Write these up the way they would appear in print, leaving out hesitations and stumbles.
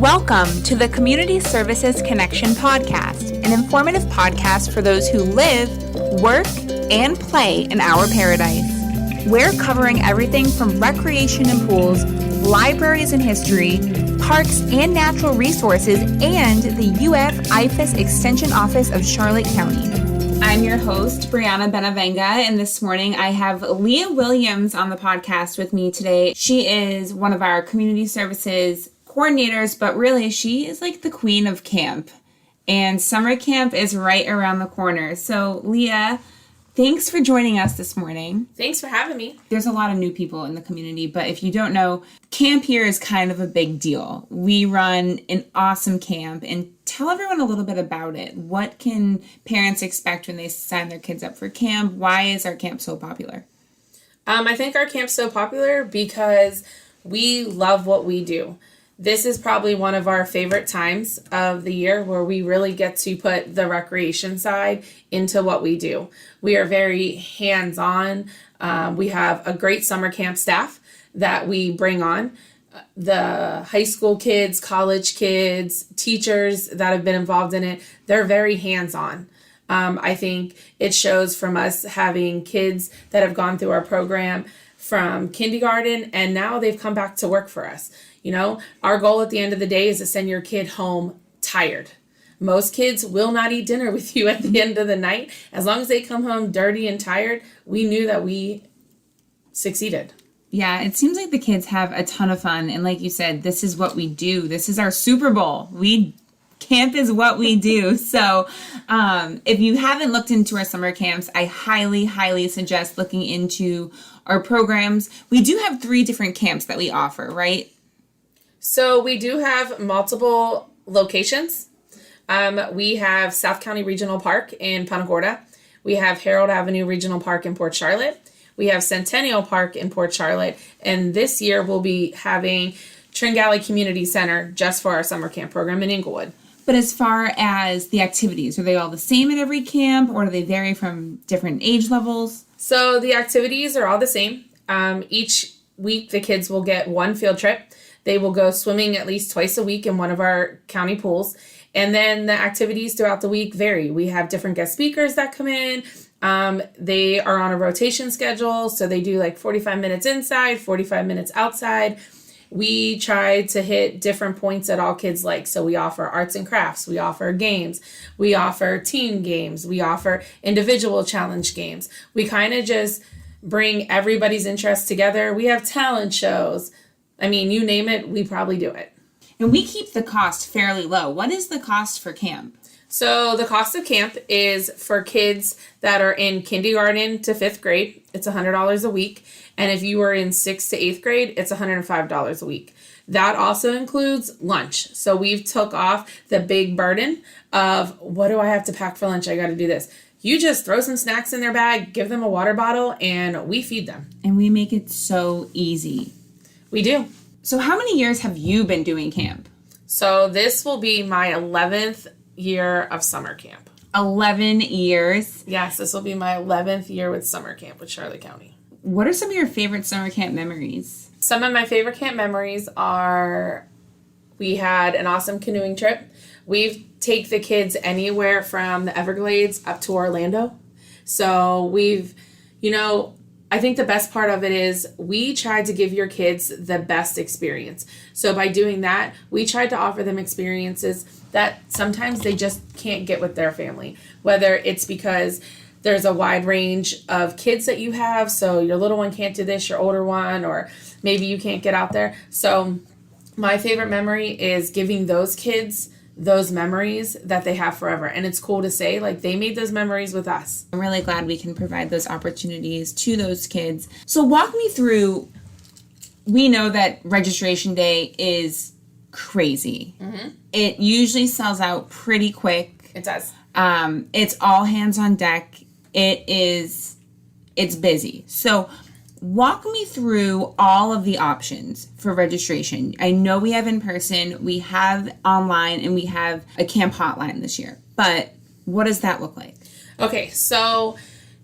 Welcome to the Community Services Connection Podcast, an informative podcast for those who live, work, and play in our paradise. We're covering everything from recreation and pools, libraries and history, parks and natural resources, and the UF-IFAS Extension Office of Charlotte County. I'm your host, Breanna Benavenga, and this morning I have Leah Williams on the podcast with me today. She is one of our community services coordinators, but really she is like the queen of camp, and summer camp is right around the corner. So Leah, thanks for joining us this morning. Thanks for having me. There's a lot of new people in the community, but if you don't know, camp here is kind of a big deal. We run an awesome camp, and tell everyone a little bit about it. What can parents expect when they sign their kids up for camp? Why is our camp so popular? I think our camp's so popular because we love what we do. This is probably one of our favorite times of the year where we really get to put the recreation side into what we do. We are very hands-on. We have a great summer camp staff that we bring on. The high school kids, college kids, teachers that have been involved in it, they're very hands-on. I think it shows from us having kids that have gone through our program from kindergarten, and now they've come back to work for us. You know, our goal at the end of the day is to send your kid home tired. Most kids will not eat dinner with you at the end of the night. As long as they come home dirty and tired, we knew that we succeeded. Yeah, it seems like the kids have a ton of fun. And like you said, this is what we do. This is our Super Bowl. Camp is what we do. So if you haven't looked into our summer camps, I highly, highly suggest looking into our programs. We do have 3 different camps that we offer, right? So we do have multiple locations. We have South County Regional Park in Punta Gorda. We have Harold Avenue Regional Park in Port Charlotte. We have Centennial Park in Port Charlotte. And this year we'll be having Tringale Community Center just for our summer camp program in Inglewood. But as far as the activities, are they all the same at every camp, or do they vary from different age levels? So the activities are all the same. Each week the kids will get one field trip. They will go swimming at least twice a week in one of our county pools. And then the activities throughout the week vary. We have different guest speakers that come in. They are on a rotation schedule. So they do like 45 minutes inside, 45 minutes outside. We try to hit different points that all kids like. So we offer arts and crafts. We offer games. We offer team games. We offer individual challenge games. We kind of just bring everybody's interests together. We have talent shows. I mean, you name it, we probably do it. And we keep the cost fairly low. What is the cost for camp? So the cost of camp is for kids that are in kindergarten to 5th grade, it's $100 a week. And if you are in 6th to 8th grade, it's $105 a week. That also includes lunch. So we've took off the big burden of, what do I have to pack for lunch? I got to do this. You just throw some snacks in their bag, give them a water bottle, and we feed them. And we make it so easy. We do. So how many years have you been doing camp? So this will be my 11th year of summer camp. 11 years? Yes, this will be my 11th year with summer camp with Charlotte County. What are some of your favorite summer camp memories? Some of my favorite camp memories are, we had an awesome canoeing trip. We've taken the kids anywhere from the Everglades up to Orlando. So I think the best part of it is we tried to give your kids the best experience. So by doing that, we tried to offer them experiences that sometimes they just can't get with their family. Whether it's because there's a wide range of kids that you have, so your little one can't do this, your older one, or maybe you can't get out there. So my favorite memory is giving those kids those memories that they have forever. And it's cool to say, like, they made those memories with us. I'm really glad we can provide those opportunities to those kids. So walk me through, we know that registration day is crazy. Mm-hmm. It usually sells out pretty quick. It does. It's all hands on deck. It's busy. So walk me through all of the options for registration. I know we have in person, we have online, and we have a camp hotline this year. But what does that look like? Okay, so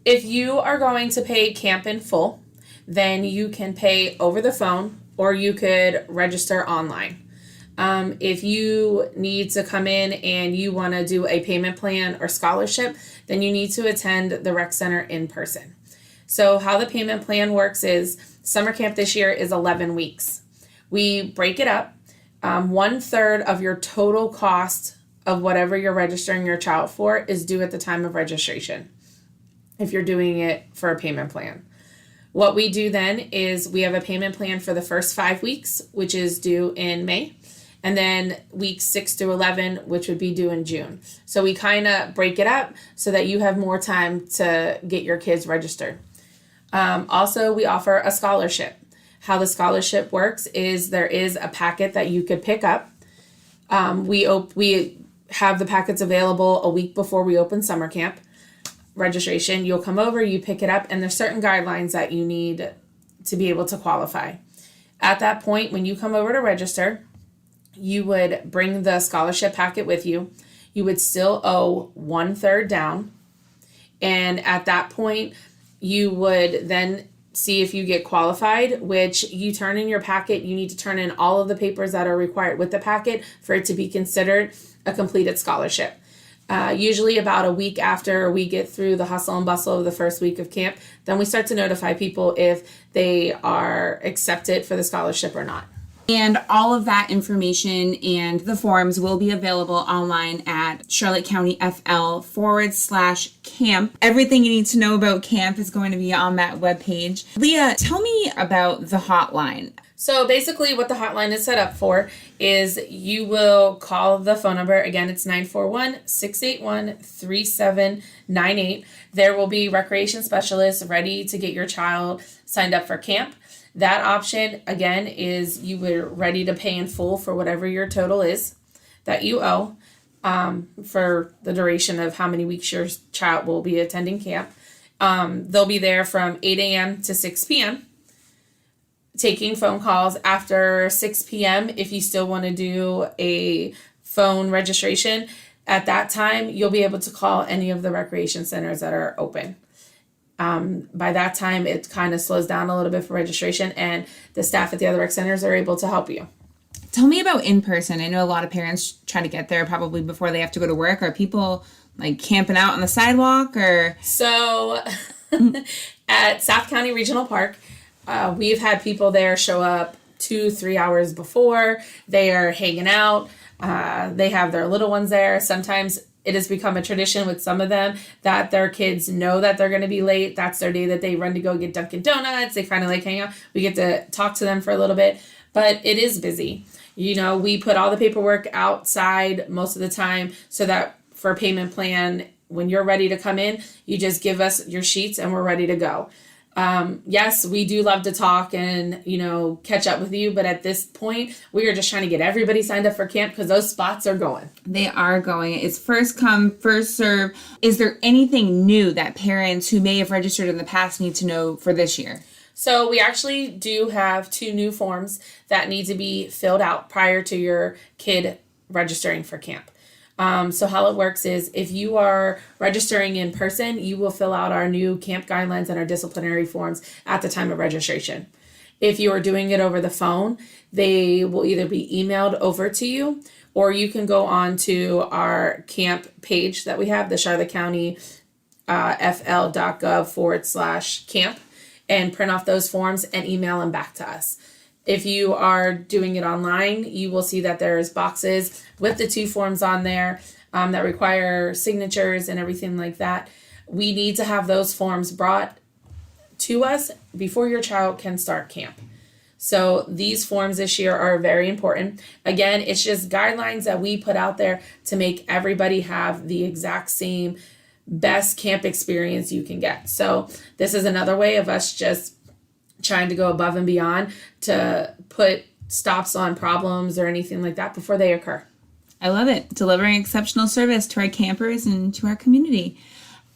if you are going to pay camp in full, then you can pay over the phone or you could register online. If you need to come in and you want to do a payment plan or scholarship, then you need to attend the rec center in person. So how the payment plan works is summer camp this year is 11 weeks. We break it up. 1/3 of your total cost of whatever you're registering your child for is due at the time of registration, if you're doing it for a payment plan. What we do then is we have a payment plan for the first 5 weeks, which is due in May, and then weeks 6 through 11, which would be due in June. So we kind of break it up so that you have more time to get your kids registered. Also, we offer a scholarship. How the scholarship works is there is a packet that you could pick up. We have the packets available a week before we open summer camp registration. You'll come over, you pick it up, and there's certain guidelines that you need to be able to qualify. At that point, when you come over to register, you would bring the scholarship packet with you. You would still owe 1/3 down. And at that point, you would then see if you get qualified, which you turn in your packet. You need to turn in all of the papers that are required with the packet for it to be considered a completed scholarship. Usually about a week after we get through the hustle and bustle of the first week of camp, then we start to notify people if they are accepted for the scholarship or not. And all of that information and the forms will be available online at Charlotte County FL/camp. Everything you need to know about camp is going to be on that webpage. Leah, tell me about the hotline. So basically what the hotline is set up for is you will call the phone number. Again, it's 941-681-3798. There will be recreation specialists ready to get your child signed up for camp. That option, again, is you were ready to pay in full for whatever your total is that you owe for the duration of how many weeks your child will be attending camp. They'll be there from 8 a.m. to 6 p.m. taking phone calls. After 6 p.m., if you still want to do a phone registration, at that time, you'll be able to call any of the recreation centers that are open. By that time, it kind of slows down a little bit for registration, and the staff at the other rec centers are able to help you. Tell me about in person. I know a lot of parents try to get there probably before they have to go to work. Are people like camping out on the sidewalk or? So at South County Regional Park, we've had people there show up 2-3 hours before. They are hanging out. They have their little ones there. Sometimes it has become a tradition with some of them that their kids know that they're going to be late. That's their day that they run to go get Dunkin' Donuts. They kind of like hang out. We get to talk to them for a little bit, but it is busy. You know, we put all the paperwork outside most of the time so that for a payment plan, when you're ready to come in, you just give us your sheets and we're ready to go. Yes, we do love to talk and, you know, catch up with you. But at this point, we are just trying to get everybody signed up for camp because those spots are going. They are going. It's first come, first serve. Is there anything new that parents who may have registered in the past need to know for this year? So we actually do have 2 new forms that need to be filled out prior to your kid registering for camp. So how it works is if you are registering in person, you will fill out our new camp guidelines and our disciplinary forms at the time of registration. If you are doing it over the phone, they will either be emailed over to you, or you can go on to our camp page that we have, the Charlotte County fl.gov/camp, and print off those forms and email them back to us. If you are doing it online, you will see that there's boxes with the 2 forms on there that require signatures and everything like that. We need to have those forms brought to us before your child can start camp. So these forms this year are very important. Again, it's just guidelines that we put out there to make everybody have the exact same best camp experience you can get. So this is another way of us just trying to go above and beyond to put stops on problems or anything like that before they occur. I love it. Delivering exceptional service to our campers and to our community.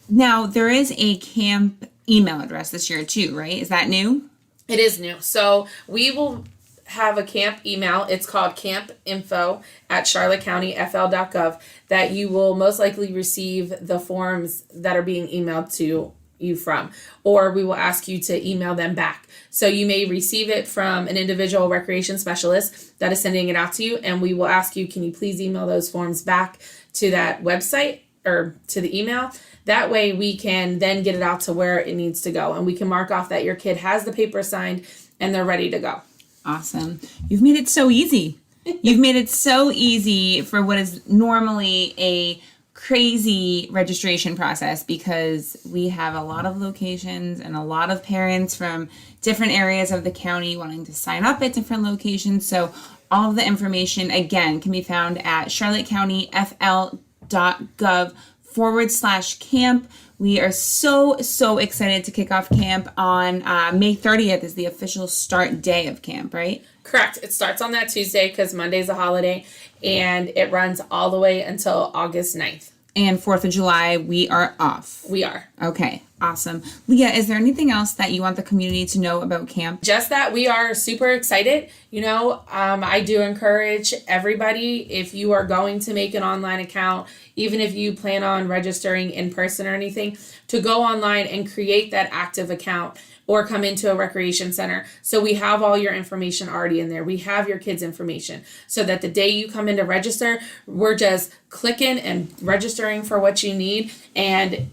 Now, there is a camp email address this year too, right? Is that new? It is new. So we will have a camp email. It's called campinfo@charlottecountyfl.gov that you will most likely receive the forms that are being emailed to you from, or we will ask you to email them back. So you may receive it from an individual recreation specialist that is sending it out to you, and we will ask you, can you please email those forms back to that website or to the email? That way we can then get it out to where it needs to go, and we can mark off that your kid has the paper signed and they're ready to go. Awesome. You've made it so easy. You've made it so easy for what is normally a crazy registration process, because we have a lot of locations and a lot of parents from different areas of the county wanting to sign up at different locations. So all of the information, again, can be found at charlottecountyfl.gov/camp. We are so excited to kick off camp on May 30th is the official start day of camp, right? Correct. It starts on that Tuesday because Monday's a holiday, and it runs all the way until August 9th. And 4th of July, we are off. We are. Okay, awesome. Leah, is there anything else that you want the community to know about camp? Just that we are super excited. I do encourage everybody, if you are going to make an online account, even if you plan on registering in person or anything, to go online and create that active account or come into a recreation center. So we have all your information already in there. We have your kids' information so that the day you come in to register, we're just clicking and registering for what you need, and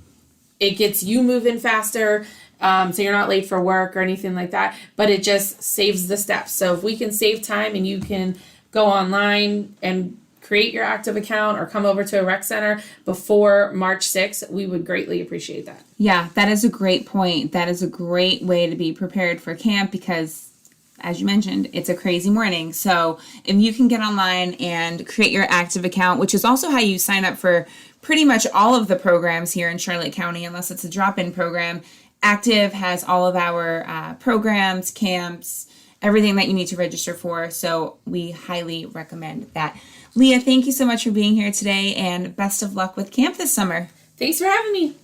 it gets you moving faster. So you're not late for work or anything like that, but it just saves the steps. So if we can save time and you can go online and create your active account or come over to a rec center before March 6th, we would greatly appreciate that. Yeah, that is a great point. That is a great way to be prepared for camp because, as you mentioned, it's a crazy morning. So if you can get online and create your active account, which is also how you sign up for pretty much all of the programs here in Charlotte County, unless it's a drop-in program, Active has all of our programs, camps, everything that you need to register for. So we highly recommend that. Leah, thank you so much for being here today, and best of luck with camp this summer. Thanks for having me.